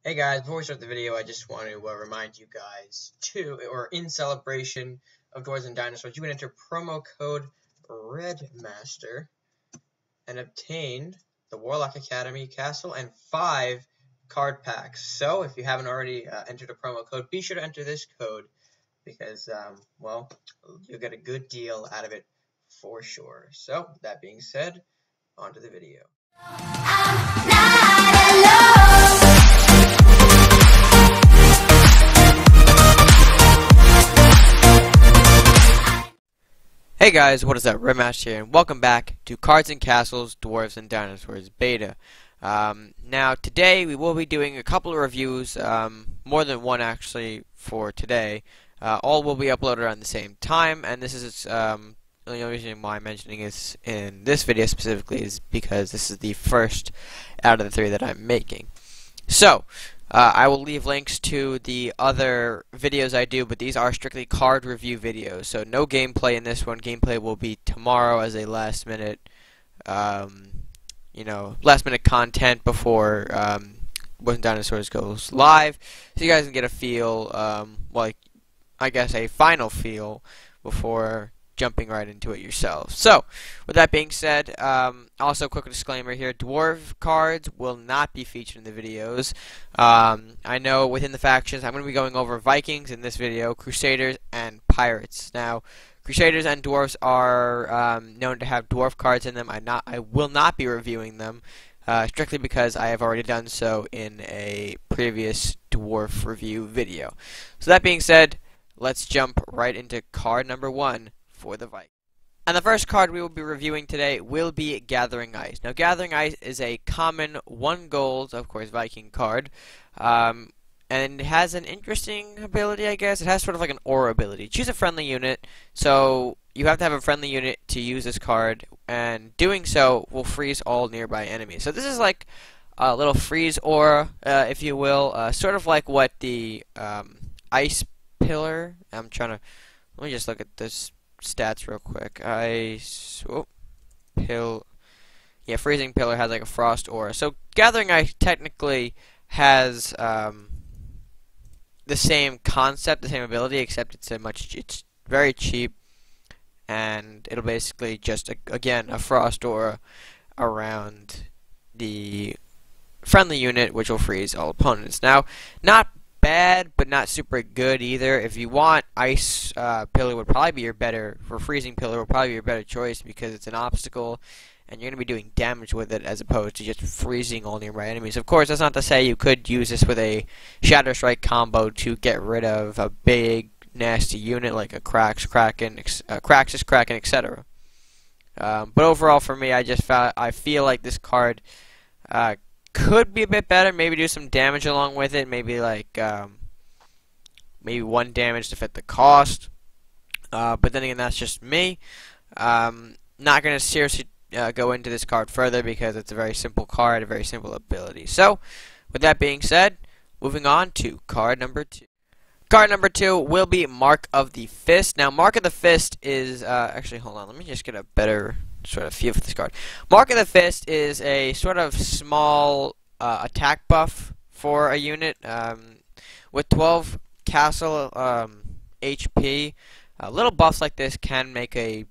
Hey guys, before we start the video, I just want to remind you guys in celebration of Dwarves and Dinosaurs, you can enter promo code RedMaster and obtain the Warlock Academy Castle and 5 card packs. So if you haven't already entered a promo code, be sure to enter this code because, well, you'll get a good deal out of it for sure. So, that being said, on to the video. I'm not alone. Hey guys, what is up? RedMaster here, and welcome back to Cards and Castles, Dwarves and Dinosaurs Beta. Now, today we will be doing a couple of reviews, more than one actually, for today. All will be uploaded on the same time, and this is, the only reason why I'm mentioning this in this video specifically is because this is the first out of the 3 that I'm making. So, I will leave links to the other videos I do, but these are strictly card review videos, so no gameplay in this one. Gameplay will be tomorrow as a last minute, last minute content before Dwarves and Dinosaurs goes live, so you guys can get a feel, I guess a final feel before jumping right into it yourselves. So, with that being said, also quick disclaimer here, Dwarf cards will not be featured in the videos. I know within the factions, I'm going to be going over Vikings in this video, Crusaders, and Pirates. Now, Crusaders and Dwarves are known to have Dwarf cards in them. I will not be reviewing them, strictly because I have already done so in a previous Dwarf review video. So that being said, let's jump right into card number 1 for the Vikings. And the first card we will be reviewing today will be Gathering Ice. Now, Gathering Ice is a common 1 gold, of course, Viking card, and it has an interesting ability, I guess. It has sort of like an aura ability. Choose a friendly unit, so you have to have a friendly unit to use this card, and doing so will freeze all nearby enemies. So this is like a little freeze aura, if you will, sort of like what the Ice Pillar, let me just look at this stats real quick. Freezing Pillar has like a frost aura. So Gathering Ice technically has the same concept, the same ability, except it's very cheap, and it'll basically just again a frost aura around the friendly unit, which will freeze all opponents. Now, not bad, but not super good either. If you want, Ice Pillar would probably be your better, for Freezing Pillar would probably be your better choice because it's an obstacle and you're going to be doing damage with it as opposed to just freezing all nearby enemies. Of course, that's not to say you could use this with a Shatter Strike combo to get rid of a big, nasty unit like a Kraxus, Kraken, etc. But overall, for me, I feel like this card could be a bit better, maybe do some damage along with it, maybe like maybe 1 damage to fit the cost, but then again, that's just me. Not going to seriously go into this card further because it's a very simple card, a very simple ability. So, with that being said, moving on to card number 2. Card number 2 will be Mark of the Fist. Now, Mark of the Fist is, actually, hold on, let me just get a better sort of feel for this card. Mark of the Fist is a sort of small attack buff for a unit with 12 castle HP. Little buffs like this can make a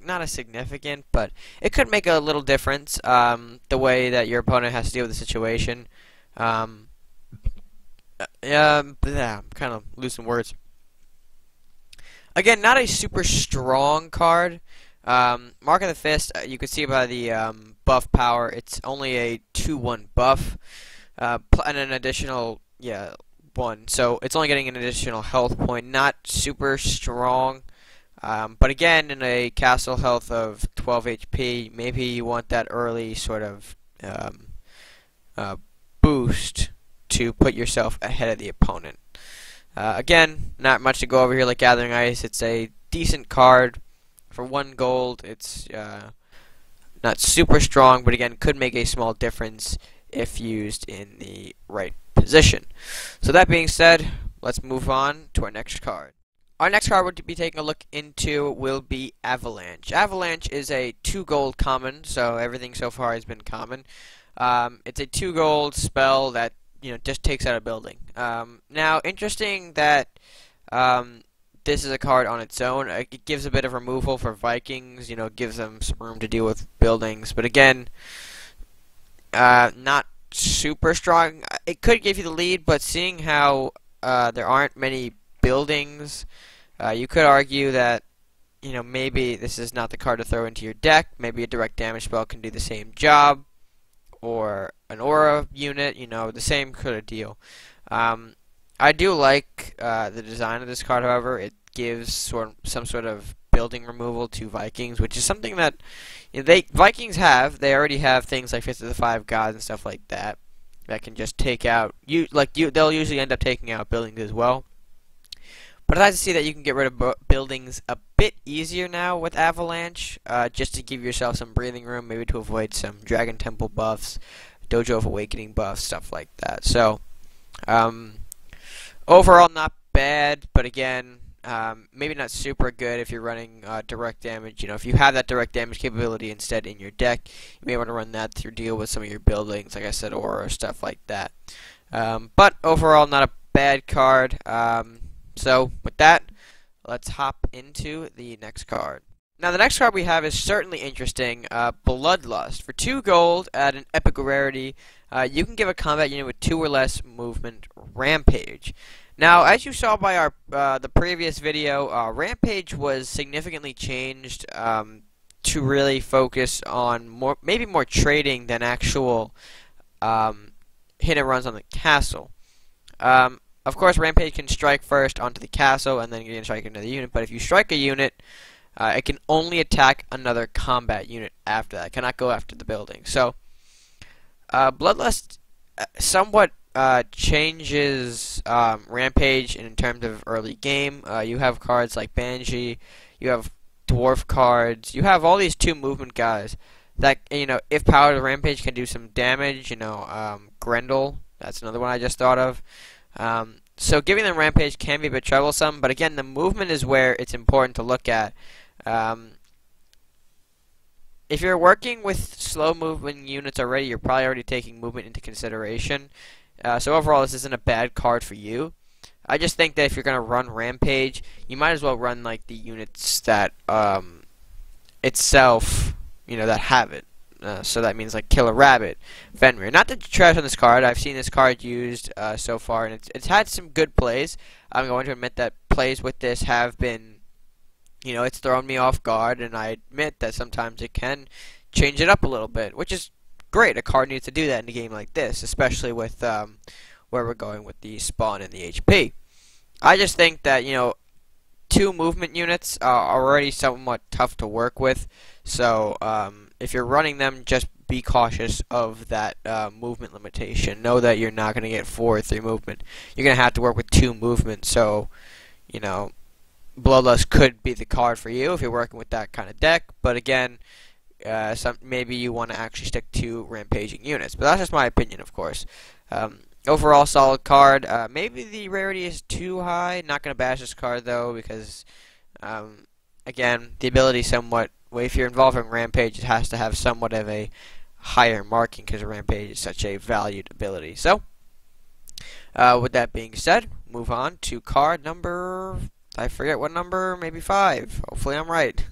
not a significant, but it could make a little difference the way that your opponent has to deal with the situation. I'm kind of losing words. Again, not a super strong card. Mark of the Fist, you can see by the buff power, it's only a 2-1 buff, and an additional, 1. So it's only getting an additional health point, not super strong. But again, in a castle health of 12 HP, maybe you want that early sort of boost to put yourself ahead of the opponent. Again, not much to go over here like Gathering Ice. It's a decent card. For 1 gold, it's not super strong, but again, could make a small difference if used in the right position. So that being said, let's move on to our next card. Our next card we'll be taking a look into will be Avalanche. Avalanche is a 2 gold common, so everything so far has been common. It's a 2 gold spell that just takes out a building. Now, interesting that this is a card on its own. It gives a bit of removal for Vikings. Gives them some room to deal with buildings. But again, not super strong. It could give you the lead, but seeing how there aren't many buildings, you could argue that maybe this is not the card to throw into your deck. Maybe a direct damage spell can do the same job, or an aura unit, the same kind of deal. I do like the design of this card, however. It gives some sort of building removal to Vikings, which is something that Vikings have. They already have things like Fist of the Five Gods and stuff like that can just take out they'll usually end up taking out buildings as well. But I'd like to see that you can get rid of buildings a bit easier now with Avalanche, just to give yourself some breathing room, maybe to avoid some Dragon Temple buffs, Dojo of Awakening buffs, stuff like that. So, overall not bad, but again, maybe not super good if you're running direct damage. If you have that direct damage capability instead in your deck, you may want to run that to deal with some of your buildings, like I said, or stuff like that. But overall, not a bad card. So, with that, let's hop into the next card. Now, the next card we have is certainly interesting, Bloodlust. For 2 gold at an epic rarity, you can give a combat unit with 2 or less movement Rampage. Now, as you saw by our the previous video, Rampage was significantly changed to really focus on maybe more trading than actual hit and runs on the castle. Of course, Rampage can strike first onto the castle and then you can strike another unit, but if you strike a unit, it can only attack another combat unit after that. It cannot go after the building. So, Bloodlust somewhat changes Rampage in terms of early game. You have cards like Banshee, you have Dwarf cards, you have all these 2 movement guys that, if powered, Rampage can do some damage. Grendel, that's another one I just thought of. So giving them Rampage can be a bit troublesome, but again, the movement is where it's important to look at. If you're working with slow moving units already, you're probably already taking movement into consideration. So overall, this isn't a bad card for you. I just think that if you're going to run Rampage, you might as well run like the units that itself, that have it. So that means like Killer Rabbit, Fenrir. Not to trash on this card. I've seen this card used so far, and it's had some good plays. I'm going to admit that plays with this have been, it's thrown me off guard, and I admit that sometimes it can change it up a little bit, which is great. A card needs to do that in a game like this, especially with where we're going with the spawn and the HP. I just think that 2 movement units are already somewhat tough to work with, so if you're running them, just be cautious of that movement limitation. Know that you're not going to get 4 or 3 movement. You're going to have to work with 2 movement, so, Bloodlust could be the card for you if you're working with that kind of deck, but again, maybe you want to actually stick to rampaging units. But that's just my opinion, of course. Overall, solid card. Maybe the rarity is too high. Not going to bash this card, though, because, again, the ability somewhat... if you're involved in Rampage, it has to have somewhat of a higher marking because Rampage is such a valued ability. So, with that being said, move on to card number... I forget what number, maybe 5. Hopefully I'm right.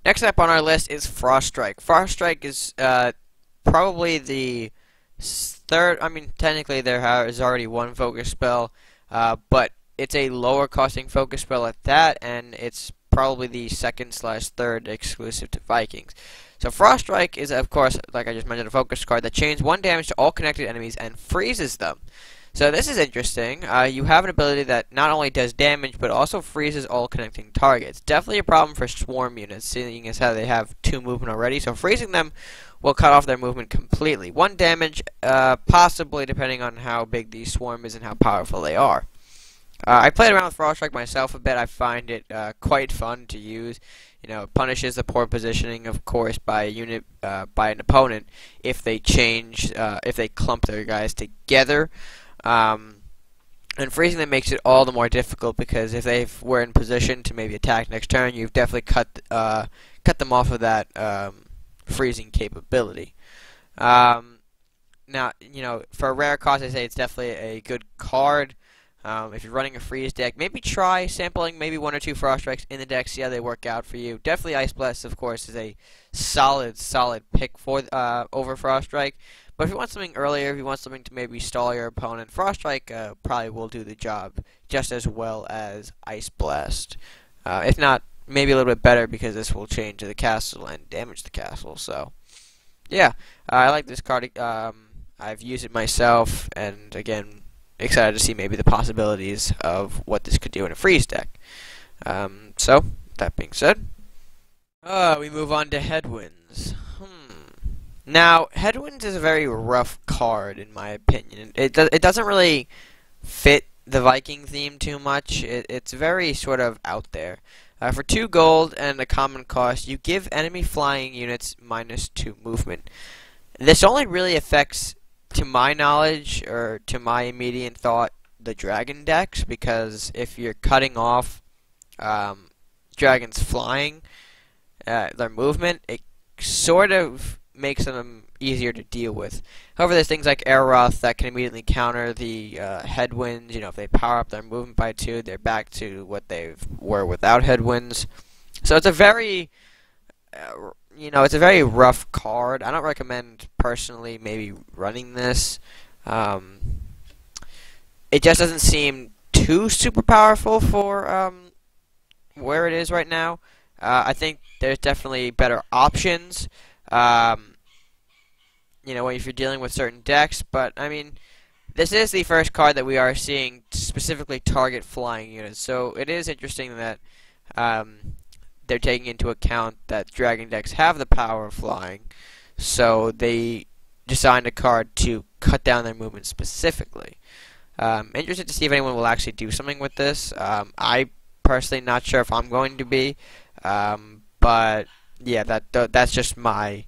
Next up on our list is Froststrike. Froststrike is probably the 3rd... I mean, technically there is already 1 focus spell, but it's a lower costing focus spell at that, and it's probably the 2nd/3rd exclusive to Vikings. So Froststrike is, of course, like I just mentioned, a focus card that chains 1 damage to all connected enemies and freezes them. So this is interesting. You have an ability that not only does damage, but also freezes all connecting targets. Definitely a problem for swarm units, seeing as how they have 2 movement already. So freezing them will cut off their movement completely. 1 damage, possibly, depending on how big the swarm is and how powerful they are. I played around with Froststrike myself a bit. I find it quite fun to use. It punishes the poor positioning, of course, by a unit, by an opponent if they if they clump their guys together. And freezing them makes it all the more difficult because if they were in position to maybe attack next turn, you've definitely cut them off of that freezing capability. Now, Now, for a rare cost, I say it's definitely a good card. If you're running a freeze deck, maybe try sampling maybe 1 or 2 Frost Strikes in the deck, see how they work out for you. Definitely Ice Blast, of course, is a solid pick for over Frost Strike. But if you want something earlier, if you want something to maybe stall your opponent, Frost Strike probably will do the job just as well as Ice Blast. If not, maybe a little bit better because this will change the castle and damage the castle. So, yeah, I like this card. I've used it myself, and again, excited to see maybe the possibilities of what this could do in a freeze deck. So, that being said, we move on to Headwinds. Now, Headwinds is a very rough card, in my opinion. It doesn't really fit the Viking theme too much. It's very sort of out there. For 2 gold and a common cost, you give enemy flying units -2 movement. This only really affects, to my knowledge, or to my immediate thought, the dragon decks, because if you're cutting off dragons flying, their movement, it sort of makes them easier to deal with. However, there's things like Aeroth that can immediately counter the headwinds. If they power up their movement by 2, they're back to what they were without headwinds. So it's a very it's a very rough card. I don't recommend personally maybe running this. It just doesn't seem too super powerful for where it is right now. I think there's definitely better options. If you're dealing with certain decks, but I mean, this is the first card that we are seeing specifically target flying units. So it is interesting that they're taking into account that dragon decks have the power of flying, so they designed a card to cut down their movement specifically. Interested to see if anyone will actually do something with this. I personally not sure if I'm going to be, but yeah, that's just my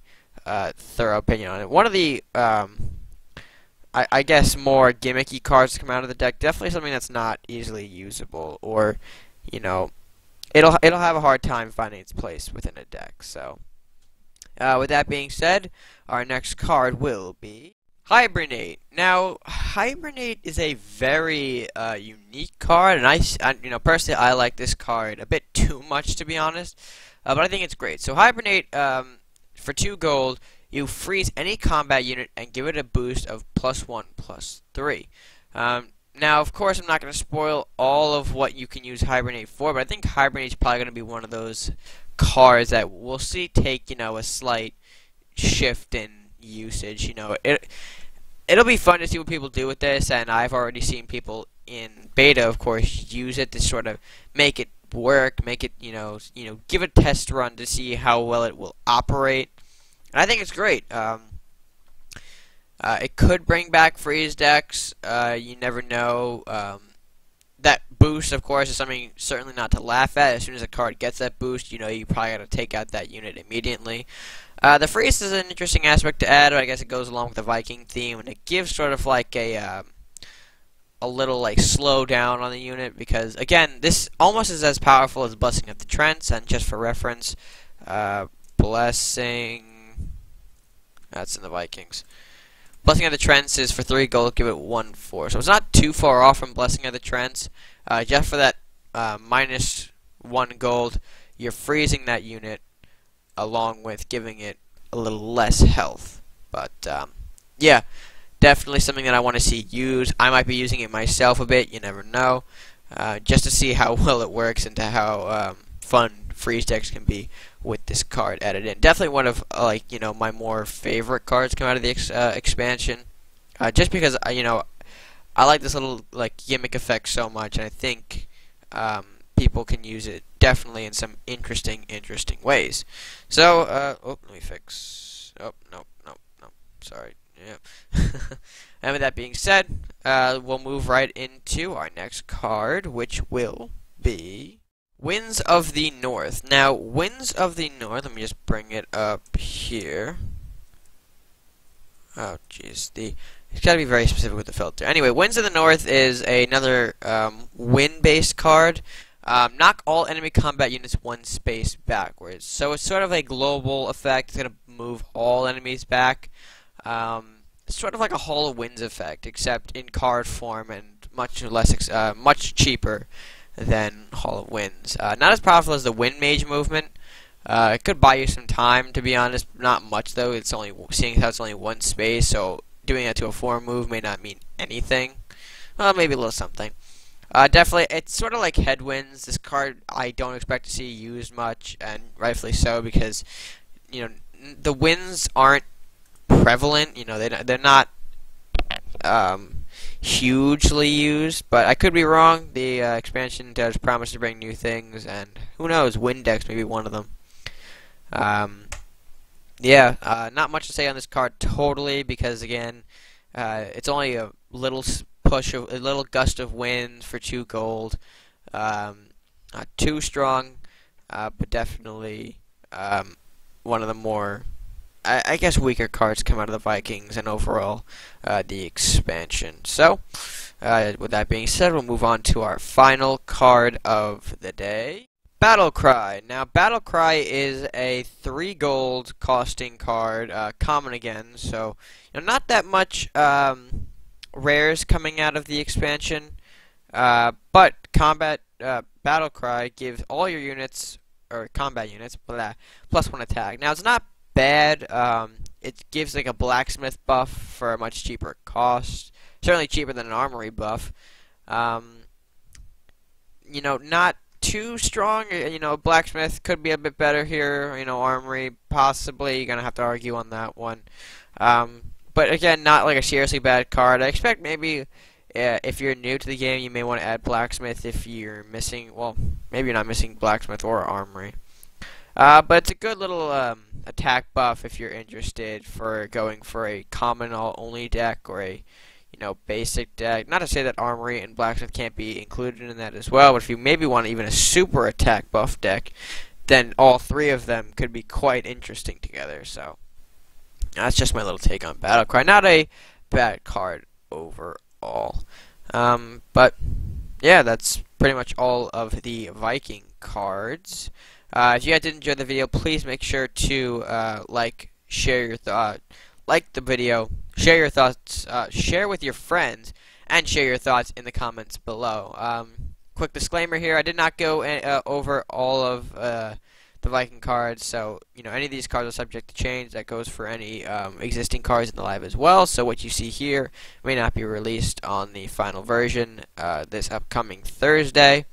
thorough opinion on it. One of the I guess more gimmicky cards to come out of the deck, definitely something that's not easily usable, or it'll have a hard time finding its place within a deck. So, with that being said, our next card will be Hibernate. Now, Hibernate is a very unique card, and I personally I like this card a bit too much, to be honest, but I think it's great. So Hibernate, for 2 gold, you freeze any combat unit and give it a boost of +1/+3. Now, of course, I'm not going to spoil all of what you can use Hibernate for, but I think Hibernate is probably going to be one of those cards that we'll see take, a slight shift in usage. It'll be fun to see what people do with this, and I've already seen people in beta, of course, use it to sort of make it work, make it, give a test run to see how well it will operate. And I think it's great. It could bring back freeze decks. You never know. That boost, of course, is something certainly not to laugh at. As soon as a card gets that boost, you probably got to take out that unit immediately. The freeze is an interesting aspect to add. I guess it goes along with the Viking theme, and it gives sort of like a little like slow down on the unit, because again, this almost is as powerful as Blessing of the Trents. And just for reference, Blessing, that's in the Vikings. Blessing of the Trents is for 3 gold, give it 1/4. So it's not too far off from Blessing of the Trents. Just for that -1 gold, you're freezing that unit along with giving it a little less health. But yeah, definitely something that I want to see used. I might be using it myself a bit, you never know, just to see how well it works and to how fun freeze decks can be with this card added in. Definitely one of my more favorite cards come out of the expansion, just because I like this little gimmick effect so much, and I think people can use it definitely in some interesting ways. So let me fix. Oh, no, sorry. Yeah. And with that being said, we'll move right into our next card, which will be Winds of the North. Now, Winds of the North, let me just bring it up here. Oh, jeez. It's got to be very specific with the filter. Anyway, Winds of the North is another wind-based card. Knock all enemy combat units 1 space backwards. So it's sort of a global effect. It's going to move all enemies back. sort of like a Hall of Winds effect, except in card form and much cheaper than Hall of Winds. Not as powerful as the Wind Mage movement. It could buy you some time, to be honest. Not much though. It's only seeing how it's only one space, so doing that to a 4 move may not mean anything. Well, maybe a little something. Definitely, it's sort of like Headwinds. This card I don't expect to see used much, and rightfully so, because the winds aren't prevalent. They're not hugely used, but I could be wrong. The expansion does promise to bring new things, and who knows? Windex may be one of them. Not much to say on this card totally, because again, it's only a little a little gust of wind for 2 gold. Not too strong, but definitely one of the more, I guess, weaker cards come out of the Vikings and overall the expansion. So, with that being said, we'll move on to our final card of the day. Battlecry. Now, Battlecry is a 3 gold costing card, common again, so not that much rares coming out of the expansion, but combat Battlecry gives all your units, or combat units, plus 1 attack. Now, it's not bad. It gives like a blacksmith buff for a much cheaper cost, certainly cheaper than an armory buff. Not too strong. Blacksmith could be a bit better here. Armory possibly. You're gonna have to argue on that one. But again, not like a seriously bad card. I expect maybe if you're new to the game, you may want to add blacksmith if you're missing. Well, maybe you're not missing blacksmith or armory. But it's a good little attack buff if you're interested for going for a common only deck or a basic deck. Not to say that armory and blacksmith can't be included in that as well, but if you maybe want even a super attack buff deck, then all 3 of them could be quite interesting together. So that's just my little take on Battlecry. Not a bad card overall. But yeah, that's pretty much all of the Viking cards. If you guys did enjoy the video, please make sure to share your like the video, share your thoughts, share with your friends, and share your thoughts in the comments below. Quick disclaimer here: I did not go over all of the Viking cards, so any of these cards are subject to change. That goes for any existing cards in the live as well. So what you see here may not be released on the final version this upcoming Thursday.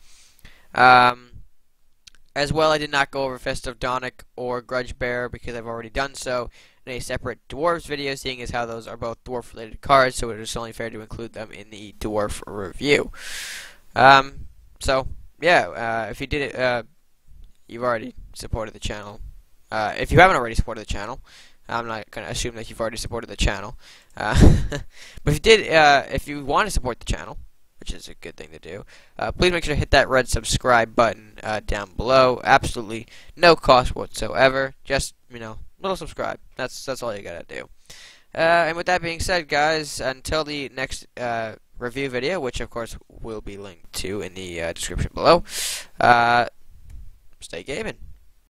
As well, I did not go over Fist of Donic or Grudge Bearer because I've already done so in a separate Dwarves video, seeing as how those are both dwarf-related cards, so it is only fair to include them in the Dwarf review. So, yeah, if you did it, you've already supported the channel. If you haven't already supported the channel, I'm not going to assume that you've already supported the channel. But if you did, if you want to support the channel, which is a good thing to do, please make sure to hit that red subscribe button down below. Absolutely no cost whatsoever. Just, little subscribe. That's all you gotta do. And with that being said, guys, until the next review video, which of course will be linked to in the description below, stay gaming.